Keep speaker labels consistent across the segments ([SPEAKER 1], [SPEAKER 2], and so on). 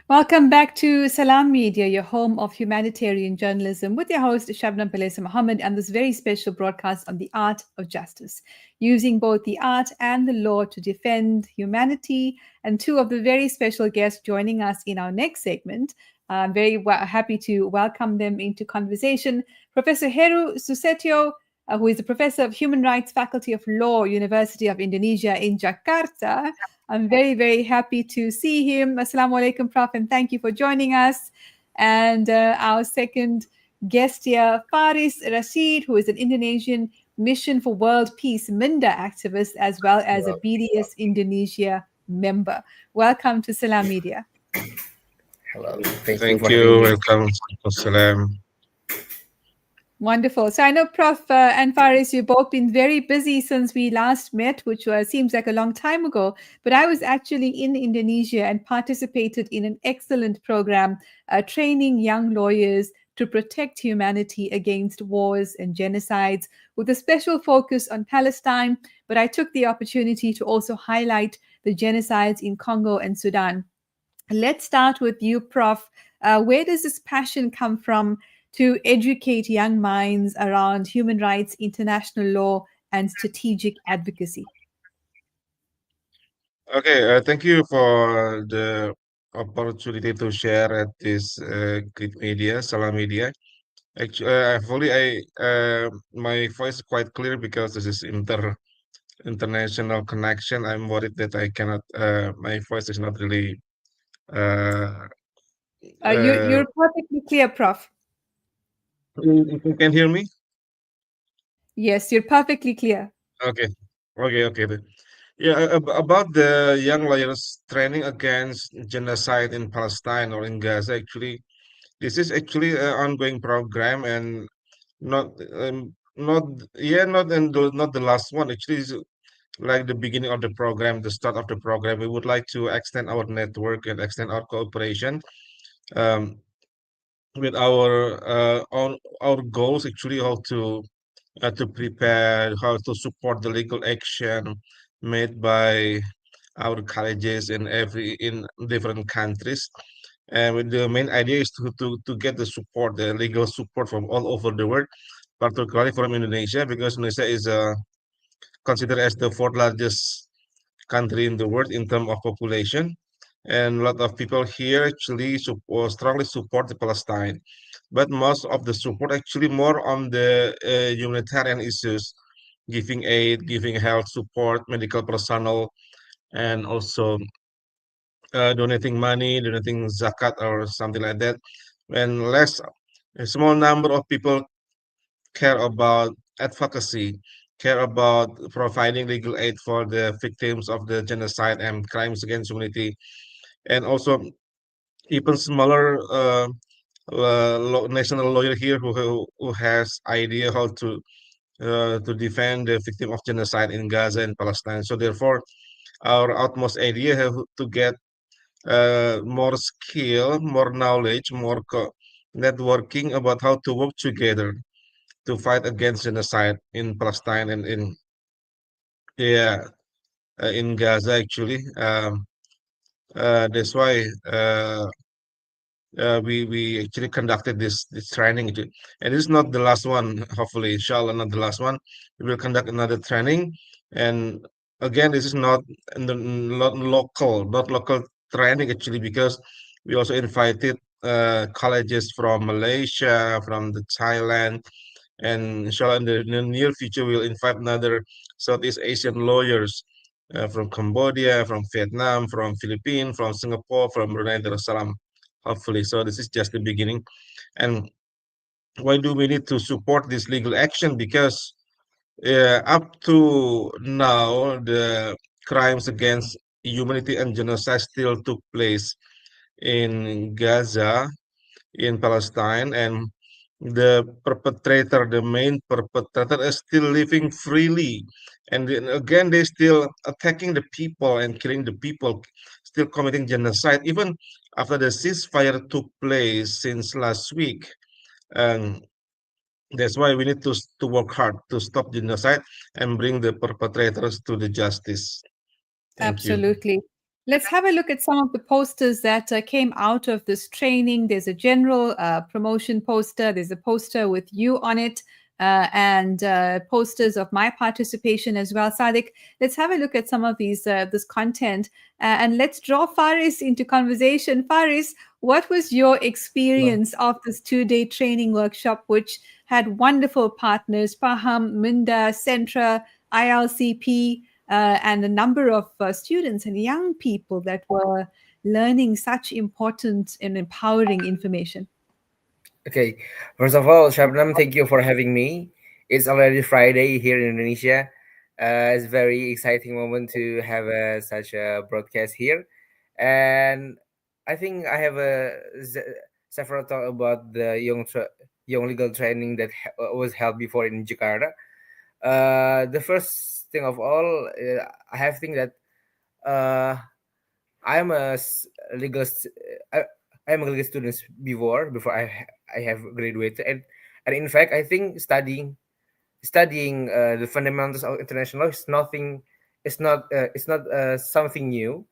[SPEAKER 1] Welcome back to Salam Media, your home of humanitarian journalism, with your host Shabnam Palesa Mohammed, and this very special broadcast on the art of justice, using both the art and the law to defend humanity. And two of the very special guests joining us in our next segment. I'm very happy to welcome them into conversation. Professor Heru Susetio, who is a professor of human rights, faculty of law, University of Indonesia in Jakarta. I'm very, very happy to see him. Assalamu alaikum, Prof, and thank you for joining us. And our second guest here, Faris Rashid, who is an Indonesian Mission for World Peace Minda activist, as well as a BDS Indonesia member. Welcome to Salam Media.
[SPEAKER 2] Hello.
[SPEAKER 3] Thank you. Welcome. Salam.
[SPEAKER 1] Wonderful. So I know, Prof. And Faris, you've both been very busy since we last met, which seems like a long time ago. But I was actually in Indonesia and participated in an excellent program training young lawyers to protect humanity against wars and genocides, with a special focus on Palestine. But I took the opportunity to also highlight the genocides in Congo and Sudan. Let's start with you, Prof. Where does this passion come from to educate young minds around human rights, international law, and strategic advocacy?
[SPEAKER 3] Okay, thank you for the opportunity to share at this good media, Salam Media. Actually, my voice is quite clear because this is international connection. I'm worried that I cannot. My voice is not really. Uh,
[SPEAKER 1] You're perfectly clear, Prof.
[SPEAKER 3] you can hear me?
[SPEAKER 1] Yes, you're perfectly clear.
[SPEAKER 3] Okay, okay. Yeah, about the young lawyers training against genocide in Palestine or in Gaza. Actually, this is actually an ongoing program and not the last one. Actually, it's like the beginning of the program, the start of the program. We would like to extend our network and extend our cooperation um, with our goals. Actually, how to prepare, how to support the legal action made by our colleges in different countries. And the main idea is to get the support, the legal support from all over the world, particularly from Indonesia, because Indonesia is considered as the fourth largest country in the world in terms of population. And a lot of people here actually strongly support the Palestine. But most of the support actually more on the humanitarian issues, giving aid, giving health support, medical personnel, and also donating money, donating zakat or something like that. When a small number of people care about advocacy, care about providing legal aid for the victims of the genocide and crimes against humanity, and also even smaller national lawyer here who has idea how to defend the victim of genocide in Gaza and Palestine. So therefore, our utmost idea have to get more skill, more knowledge, more networking about how to work together to fight against genocide in Palestine and yeah in Gaza actually. That's why we actually conducted this training, and this is not the last one. Hopefully, inshallah, not the last one. We will conduct another training, and again, this is not local training actually, because we also invited colleges from Malaysia, from the Thailand, and inshallah, in the near future, we'll invite another Southeast Asian lawyers. From Cambodia, from Vietnam, from Philippines, from Singapore, from Brunei Darussalam, hopefully. So this is just the beginning. And why do we need to support this legal action? Because up to now, the crimes against humanity and genocide still took place in Gaza, in Palestine, and the main perpetrator, is still living freely. And then again, they still attacking the people and killing the people, still committing genocide, even after the ceasefire took place since last week. And that's why we need to work hard to stop genocide and bring the perpetrators to the justice. Thank you.
[SPEAKER 1] Absolutely. Let's have a look at some of the posters that came out of this training. There's a general promotion poster, there's a poster with you on it, and posters of my participation as well. Sadiq, let's have a look at some of this content, and let's draw Faris into conversation. Faris, what was your
[SPEAKER 2] Hello.
[SPEAKER 1] experience of this 2-day training workshop, which had wonderful partners, Paham, Minda, Centra, ILCP, and a number of students and young people that were learning such important and empowering information?
[SPEAKER 2] Okay. First of all, Shabnam, thank you for having me. It's already Friday here in Indonesia. It's a very exciting moment to have such a broadcast here, and I think I have several thought about the young legal training that was held before in Jakarta. The first thing of all, I have think that uh, I'm legal. I, I'm a legal student before I have graduated, and in fact I think studying the fundamentals of international law is nothing. It's not something new.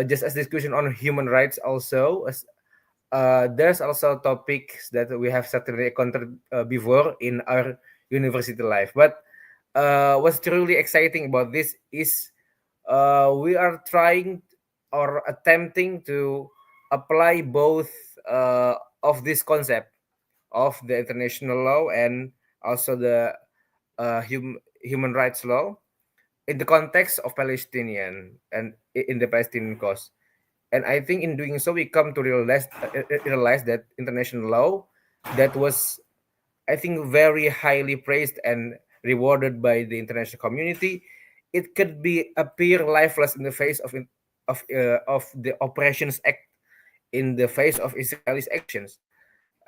[SPEAKER 2] Just as discussion on human rights also, there's also topics that we have certainly encountered before in our university life. But what's truly exciting about this is we are trying or attempting to apply both of this concept of the international law and also the human rights law in the context of Palestinian and in the Palestinian cause. And I think in doing so, we come to realize that international law that was, I think, very highly praised and rewarded by the international community. It could be appear lifeless in the face of the operations act in the face of Israel's actions.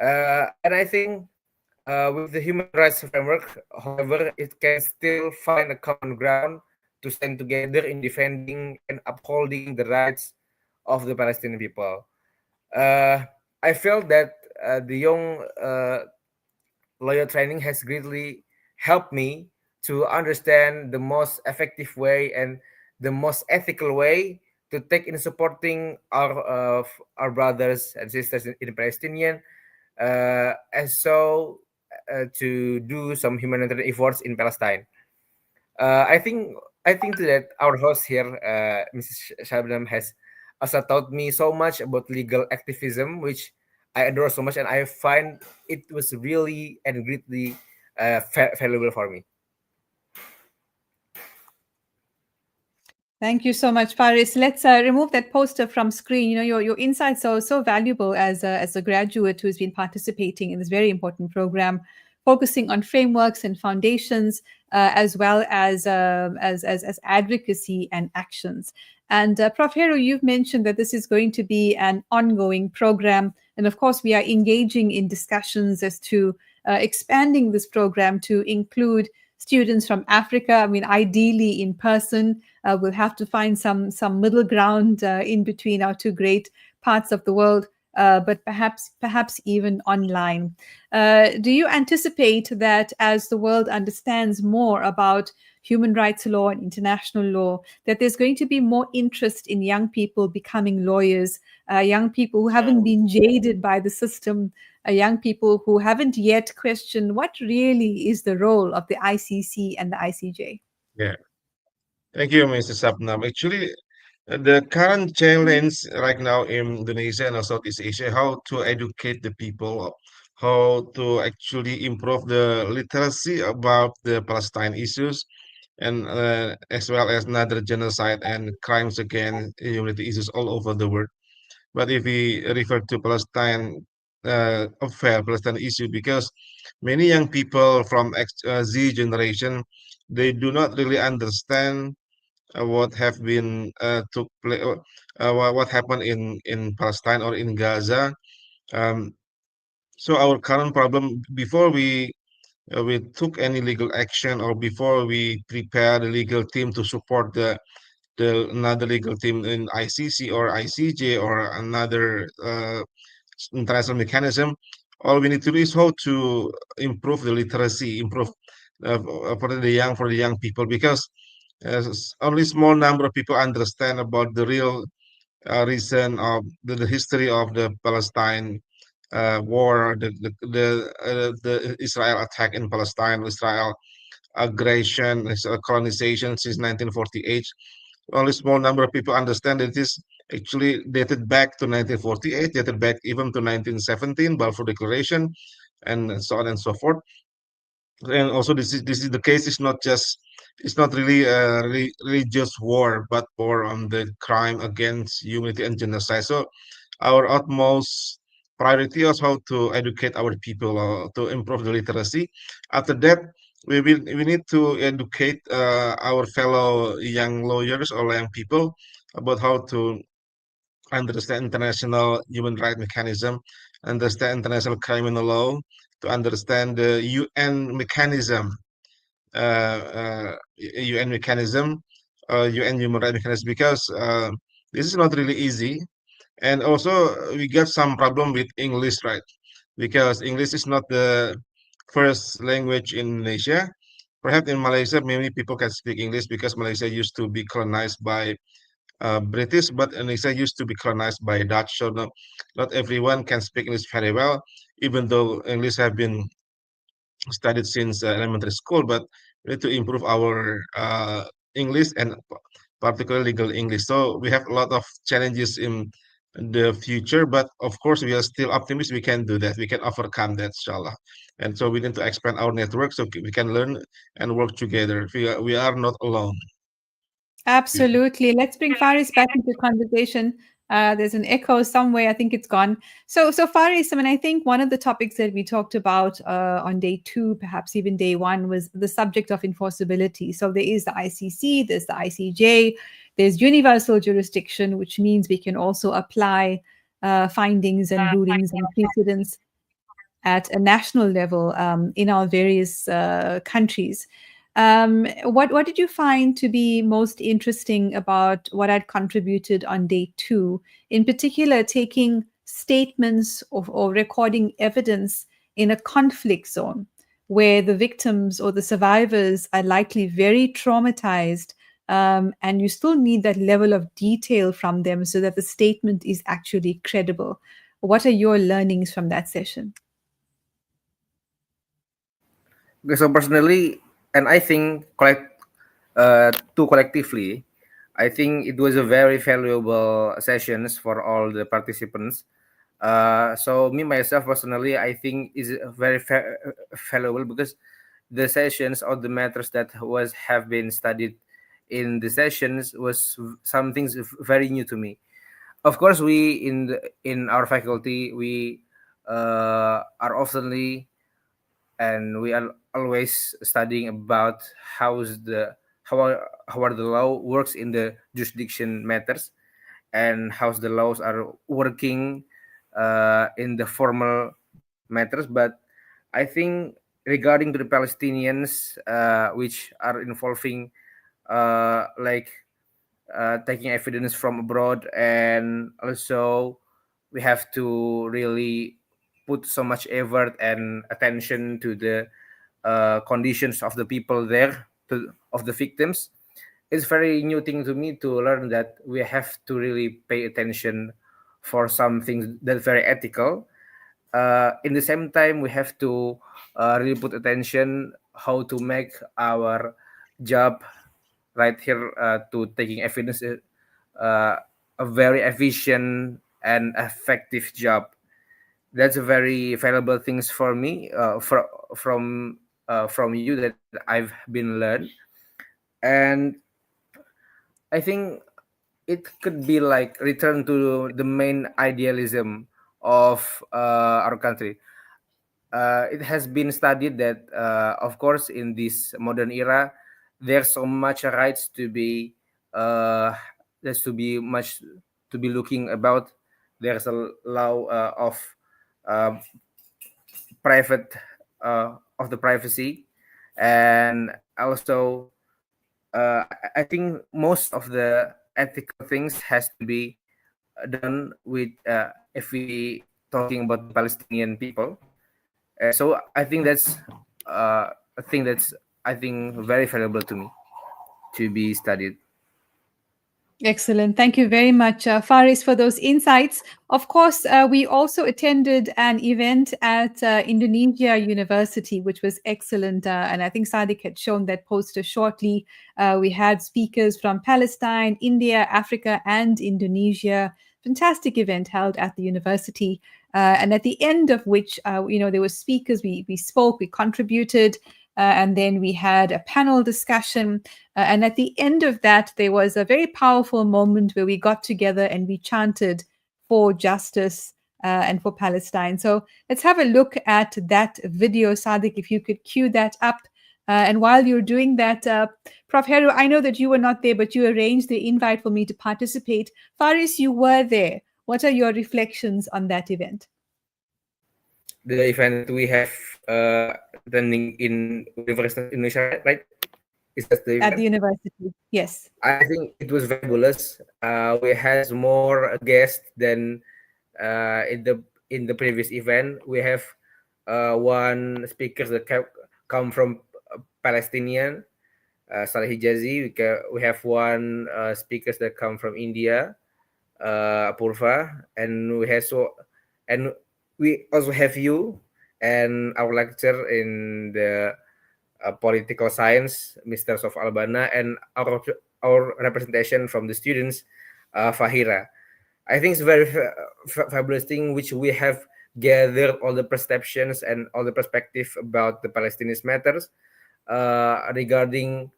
[SPEAKER 2] And I think with the human rights framework, however, it can still find a common ground to stand together in defending and upholding the rights of the Palestinian people. Uh, I felt that the young lawyer training has greatly helped me to understand the most effective way and the most ethical way to take in supporting our brothers and sisters in Palestinian, and so to do some humanitarian efforts in Palestine. I think that our host here, Mrs. Shabnam, has also taught me so much about legal activism, which I adore so much, and I find it was really and greatly valuable for me.
[SPEAKER 1] Thank you so much, Faris. Let's remove that poster from screen. You know, your insights are so valuable as a graduate who's been participating in this very important program, focusing on frameworks and foundations, as well as advocacy and actions. And Prof. Hero, you've mentioned that this is going to be an ongoing program, and of course, we are engaging in discussions as to expanding this program to include students from Africa. I mean, ideally in person. We'll have to find some middle ground in between our two great parts of the world, but perhaps even online. Do you anticipate that as the world understands more about human rights law and international law, that there's going to be more interest in young people becoming lawyers, young people who haven't been jaded by the system, young people who haven't yet questioned what really is the role of the ICC and the ICJ?
[SPEAKER 3] Yeah. Thank you, Mr. Sapnam. Actually, the current challenge right now in Indonesia and Southeast Asia, how to educate the people, how to actually improve the literacy about the Palestine issues, and as well as another genocide and crimes against humanity issues all over the world. But if we refer to Palestine affair, Palestine issue, because many young people from Z generation, they do not really understand what have been took place, what happened in Palestine or in Gaza. Um, so our current problem before we took any legal action or before we prepare the legal team to support the another legal team in ICC or ICJ or another international mechanism, all we need to do is how to improve the literacy, improve for the young people because Only small number of people understand about the real reason of the history of the Palestine war, the Israel attack in Palestine, Israel aggression, colonization since 1948. Only small number of people understand that it is actually dated back to 1948, dated back even to 1917, Balfour Declaration, and so on and so forth. And also, this is the case. It's not really a religious war, but war on the crime against humanity and genocide. So our utmost priority is how to educate our people to improve the literacy. After that, we need to educate our fellow young lawyers or young people about how to understand international human rights mechanism, understand international criminal law, to understand the UN mechanism, UN mechanism, UN human rights mechanism, because this is not really easy. And also, we got some problem with English, right? Because English is not the first language in Indonesia. Perhaps in Malaysia, many people can speak English because Malaysia used to be colonized by British, but Indonesia used to be colonized by Dutch. So not everyone can speak English very well, even though English have been studied since elementary school. But we need to improve our English and particularly legal English. So we have a lot of challenges in the future, but of course we are still optimistic we can do that. We can overcome that, inshallah. And so we need to expand our network so we can learn and work together. We are not alone.
[SPEAKER 1] Absolutely. Let's bring Faris back into conversation. There's an echo somewhere. I think it's gone. So Faris, I mean, I think one of the topics that we talked about on day two, perhaps even day one, was the subject of enforceability. So there is the ICC, there's the ICJ, there's universal jurisdiction, which means we can also apply findings and rulings and precedents at a national level in our various countries. What did you find to be most interesting about what I'd contributed on day two? In particular, taking statements of, or recording evidence in a conflict zone where the victims or the survivors are likely very traumatized, and you still need that level of detail from them so that the statement is actually credible. What are your learnings from that session?
[SPEAKER 2] Okay, so personally, and I think too collectively, I think it was a very valuable sessions for all the participants. So me myself personally, I think is very valuable because the sessions or the matters that was have been studied in the sessions was some things very new to me. Of course, we in our faculty we are oftenly and we are always studying about how how are the law works in the jurisdiction matters and how the laws are working in the formal matters. But I think regarding to the Palestinians, which are involving like taking evidence from abroad, and also we have to really put so much effort and attention to the conditions of the people there, of the victims. It's very new thing to me to learn that we have to really pay attention for some things that very ethical. In the same time, we have to really put attention how to make our job right here to taking evidence a very efficient and effective job. That's a very valuable things for me from you that I've been learned. And I think it could be like return to the main idealism of our country. It has been studied that, of course, in this modern era, there's so much rights to be there's to be much to be looking about. There's a law of uh, private of the privacy, and also I think most of the ethical things has to be done with if we talking about the Palestinian people. So I think that's a thing that's I think very valuable to me. to be studied.
[SPEAKER 1] Excellent. Thank you very much, Faris, for those insights. Of course, we also attended an event at Indonesia University, which was excellent. And I think Sadiq had shown that poster shortly. We had speakers from Palestine, India, Africa, and Indonesia. Fantastic event held at the university. And at the end of which, there were speakers, we spoke, we contributed, and then we had a panel discussion. And at the end of that, there was a very powerful moment where we got together and we chanted for justice and for Palestine. So let's have a look at that video, Sadiq, if you could cue that up. And while you're doing that, Prof. Heru, I know that you were not there, but you arranged the invite for me to participate. Faris, you were there. What are your reflections on that event?
[SPEAKER 2] The event that we have attending in University of Indonesia, right? Is that the event?
[SPEAKER 1] At the university, yes.
[SPEAKER 2] I think it was fabulous. We had more guests than in the previous event. We have one speaker that come from Palestinian, Saleh Hijazi. We have one speakers that come from India, Apurva, and we also have you and our lecturer in the political science, Mr. Sof Albana, and our representation from the students, Fahira. I think it's very fabulous thing which we have gathered all the perceptions and all the perspective about the Palestinian matters regarding.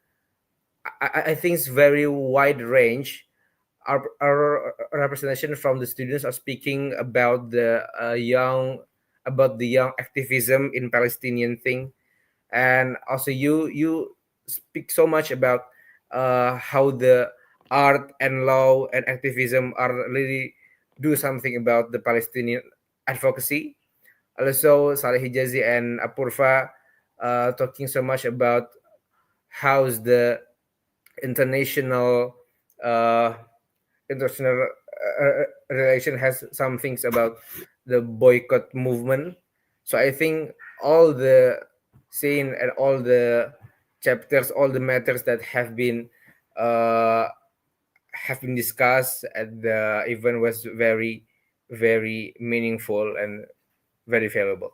[SPEAKER 2] I think it's very wide range. Our representation from the students are speaking about the young activism in Palestinian thing, and also you speak so much about how the art and law and activism are really do something about the Palestinian advocacy. Also, Saleh Hijazi and Apurva talking so much about how's the international uh, relation has some things about the boycott movement. So I think all the scene and all the chapters, all the matters that uh, have been discussed at the event was very, very meaningful and very valuable.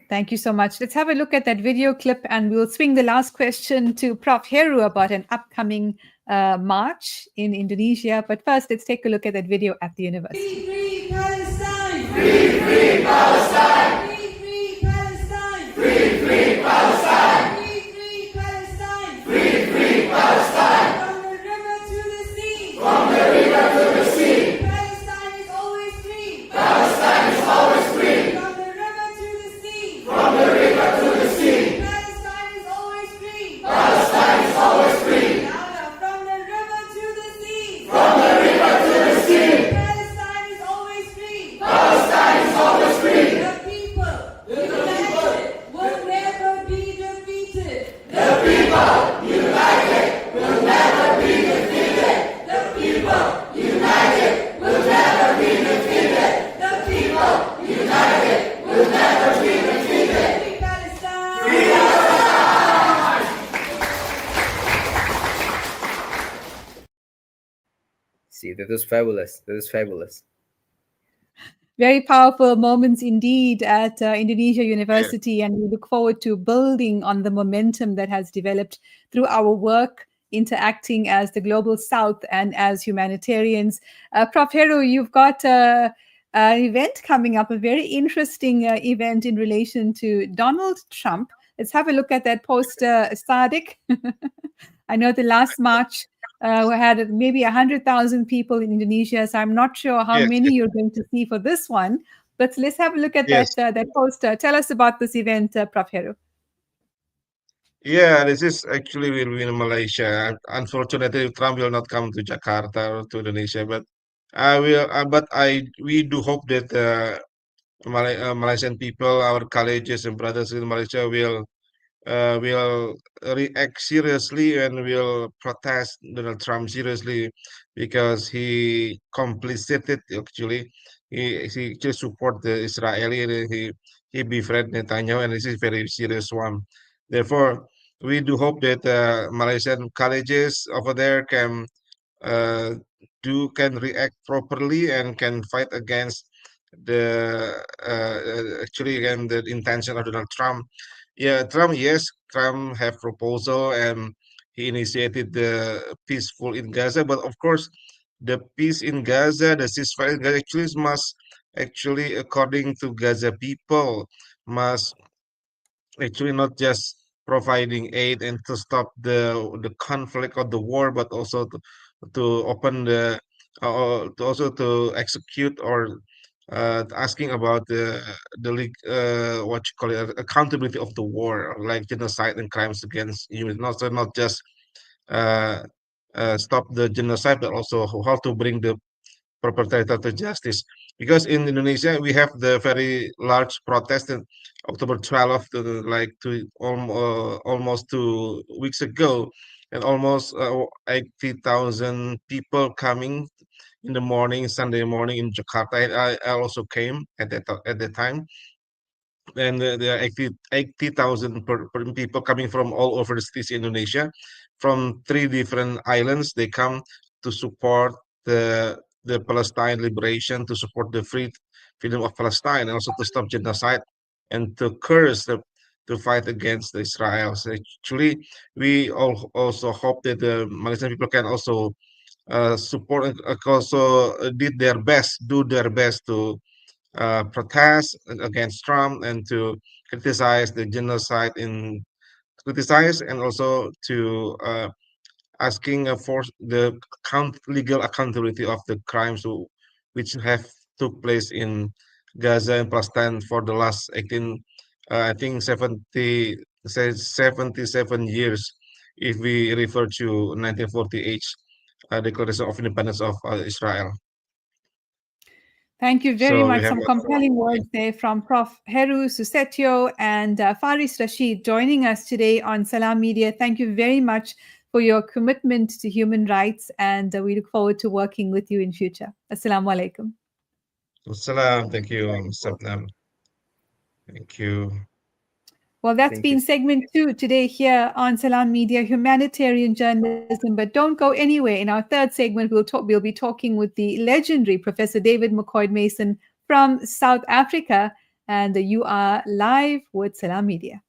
[SPEAKER 1] Thank you so much. Let's have a look at that video clip and we'll swing the last question to Prof. Heru about an upcoming march in Indonesia. But first, let's take a look at that video at the university.
[SPEAKER 4] Free, free Palestine! Free, free Palestine! Free, free Palestine! Free, free Palestine! Free, free Palestine! Free, free Palestine! From the river to the sea! From the river to the sea! Palestine is always free! Palestine is always free! From the river to the sea! From the river to the sea! Palestine is always free! Palestine is always free! Louder! From the river to the sea! From the river to the sea! Palestine is always free! Palestine is always free! The people united will never be defeated! The people united will never be defeated! The people united will never be defeated! The people united will never be defeated! Free Palestine! Free Palestine!
[SPEAKER 2] See, that was fabulous. That was fabulous.
[SPEAKER 1] Very powerful moments indeed at Indonesia University, and we look forward to building on the momentum that has developed through our work, interacting as the Global South and as humanitarians. Prof. Heru, you've got an event coming up, a very interesting event in relation to Donald Trump. Let's have a look at that poster, Sadiq. I know the last March we had maybe 100,000 people in Indonesia, so I'm not sure how
[SPEAKER 3] Yes,
[SPEAKER 1] many you're going to see for this one. But let's have a look at
[SPEAKER 3] yes.
[SPEAKER 1] that poster. Tell us about this event, Prof. Heru.
[SPEAKER 3] Yeah, this is actually will be in Malaysia. Unfortunately, Trump will not come to Jakarta or to Indonesia, but I will. We do hope that Malaysian people, our colleagues and brothers in Malaysia, will react seriously and will protest Donald Trump seriously because he complicit actually. He actually support the Israeli and he befriend Netanyahu and this is very serious one. Therefore, we do hope that Malaysian colleges over there uh, can react properly and can fight against the actually again the intention of Donald Trump. Yeah, Trump. Yes, Trump have proposal and he initiated the peaceful in Gaza. But of course, the peace in Gaza, the ceasefire in Gaza, actually must actually according to Gaza people must actually not just providing aid and to stop the conflict or the war, but also to open to also to execute or asking about what you call it accountability of the war, like genocide and crimes against humanity. Not just uh, stop the genocide, but also how to bring the perpetrator to justice. Because in Indonesia we have the very large protest in October 12th, almost 2 weeks ago, and almost 80,000 people coming in the morning, Sunday morning in Jakarta. And I also came at that time, and there are 80,000 people coming from all over the cities in Indonesia, from three different islands. They come to support the Palestine liberation, to support the freedom of Palestine, and also to stop genocide and to to fight against Israel. So actually, we all also hope that the Malaysian people can also support and also do their best to protest against Trump and to criticize the genocide in criticize and also to asking for the legal accountability of the crimes which have took place in Gaza and Palestine for the last 18 I think 77 years if we refer to 1948 Declaration of Independence of Israel.
[SPEAKER 1] Thank you very
[SPEAKER 3] So we
[SPEAKER 1] much.
[SPEAKER 3] have
[SPEAKER 1] Some compelling words there from Prof. Heru Susetio and Faris Rashid joining us today on Salam Media. Thank you very much for your commitment to human rights, and we look forward to working with you in future. Assalamu alaikum.
[SPEAKER 3] Salam. Thank you, Sabnam. Thank you.
[SPEAKER 1] Well, that's
[SPEAKER 2] Thank you.
[SPEAKER 1] been segment 2 today here on Salam Media, humanitarian journalism. But don't go anywhere. In our third segment, we'll be talking with the legendary Professor David McCoy Mason from South Africa. And you are live with Salam Media.